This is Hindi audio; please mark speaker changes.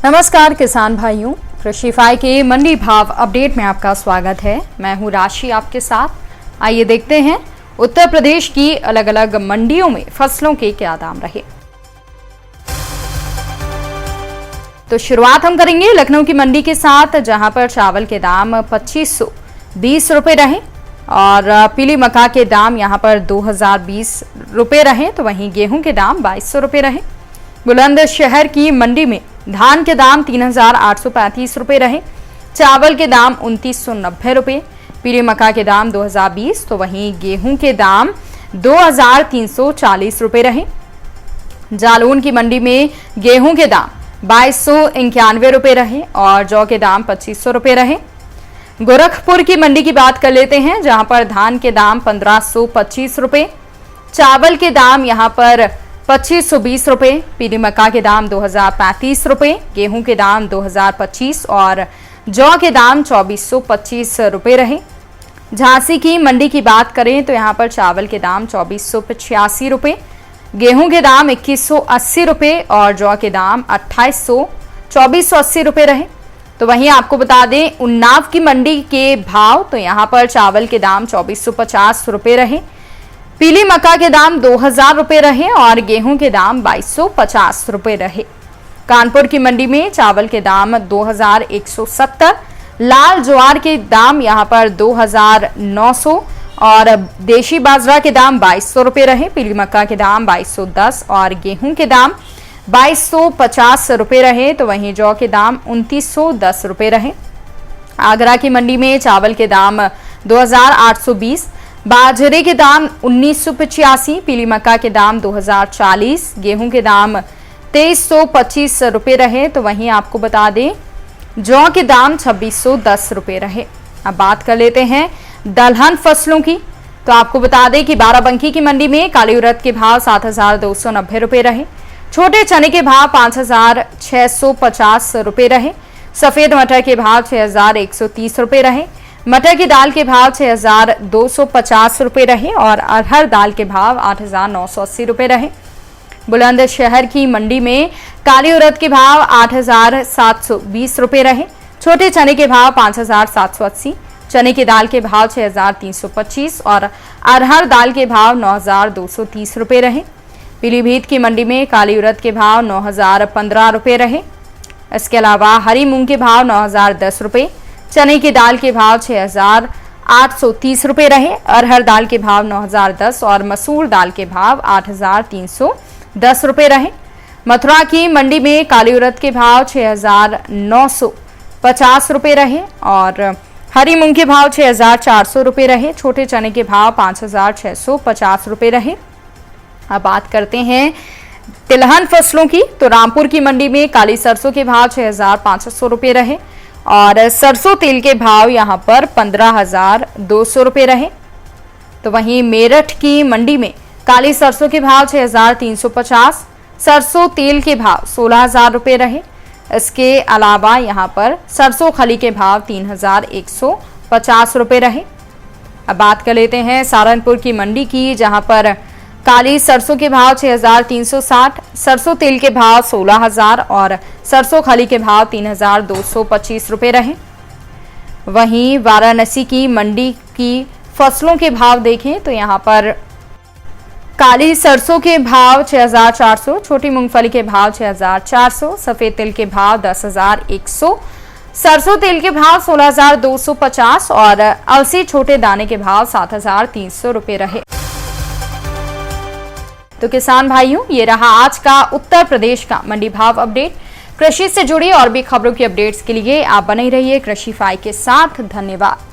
Speaker 1: नमस्कार किसान भाइयों, कृषिफाई के मंडी भाव अपडेट में आपका स्वागत है। मैं हूं राशि आपके साथ। आइए देखते हैं उत्तर प्रदेश की अलग अलग मंडियों में फसलों के क्या दाम रहे। तो शुरुआत हम करेंगे लखनऊ की मंडी के साथ, जहां पर चावल के दाम 2520 रुपए रहे और पीली मक्का के दाम यहां पर 2020 रुपए रहे। तो वहीं गेहूं के दाम 2200 रुपए रहे। बुलंदशहर की मंडी में धान के दाम 3835 रुपए रहे। चावल के दाम 2990 रुपए। पीली मक्का के दाम 2020, तो वहीं गेहूं के दाम 2340 रुपए रहे। जालौन की मंडी में गेहूं के दाम 2291 रुपए रहे और जौ के दाम 2500 रुपए रहे। गोरखपुर की मंडी की बात कर लेते हैं, जहां पर धान के दाम 1525 रुपए, चावल के दाम यहां पर 2520 रुपए, पीली मक्का के दाम 2035 रुपए, गेहूं के दाम 2025 और जौ के दाम 2425 रुपए रहे। झांसी की मंडी की बात करें तो यहां पर चावल के दाम 2485 रुपए, गेहूं के दाम 2180 रुपए और जौ के दाम 2480 रुपए रहे। तो वहीं आपको बता दें उन्नाव की मंडी के भाव, तो यहां पर चावल के दाम 2450 रुपए रहे, पीली मक्का के दाम 2000 रुपए रहे और गेहूं के दाम 2250 रुपए रहे। कानपुर की मंडी में चावल के दाम 2170, लाल ज्वार के दाम यहां पर 2900 और देशी बाजरा के दाम 2200 रुपए रहे। पीली मक्का के दाम 2210 और गेहूं के दाम 2250 रुपए रहे। तो वहीं जौ के दाम 2910 रुपए रहे। आगरा की मंडी में चावल के दाम 2820, बाजरे के दाम 1985, पीली मक्का के दाम 2040, गेहूं के दाम 2325 रुपए रहे। तो वहीं आपको बता दें जौ के दाम 2610 रुपए रहे। अब बात कर लेते हैं दलहन फसलों की, तो आपको बता दें कि बाराबंकी की मंडी में काली उड़द के भाव 7290 रुपए रहे, छोटे चने के भाव 5650 रुपए रहे, सफेद मटर के भाव 6130 रुपए रहे, मटर की दाल के भाव 6250 रुपए रहे और अरहर दाल के भाव 8980 रुपए रहे। बुलंदशहर की मंडी में काली उड़द के भाव 8720 रुपए रहे, छोटे चने के भाव 5780, चने की दाल के भाव 6325 और अरहर दाल के भाव 9230 रुपए रहे। पीलीभीत की मंडी में काली उड़द के भाव 9015 रुपए रहे। इसके अलावा हरी मूंग के भाव 9010 रुपए, चने की दाल के भाव 6830 रुपए रहे, अरहर दाल के भाव 9010 और मसूर दाल के भाव 8310 रुपए रहे। मथुरा की मंडी में काली उड़द के भाव 6950 रुपए रहे और हरी मूंग के भाव 6400 रुपए रहे, छोटे चने के भाव 5650 रुपए रहे। अब बात करते हैं तिलहन फसलों की, तो रामपुर की मंडी में काली सरसों के भाव 6500 रुपए रहे और सरसों तेल के भाव यहां पर 15200 रुपए रहे। तो वहीं मेरठ की मंडी में काली सरसों के भाव 6350, सरसों तेल के भाव 16000 रुपए रहे। इसके अलावा यहां पर सरसों खली के भाव 3150 रुपए रहे। अब बात कर लेते हैं सहारनपुर की मंडी की, जहां पर काली सरसों के भाव 6360, सरसों तेल के भाव 16000 और सरसों खली के भाव 3225 रुपए रहे। वहीं वाराणसी की मंडी की फसलों के भाव देखें तो यहां पर काली सरसों के भाव 6400, छोटी मूंगफली के भाव 6400, सफेद तिल के भाव 10100, सरसों तेल के भाव 16250 और अलसी छोटे दाने के भाव 7300 रुपए रहे। तो किसान भाइयों, ये रहा आज का उत्तर प्रदेश का मंडी भाव अपडेट। कृषि से जुड़ी और भी खबरों की अपडेट्स के लिए आप बने रहिए कृषिफाई के साथ। धन्यवाद।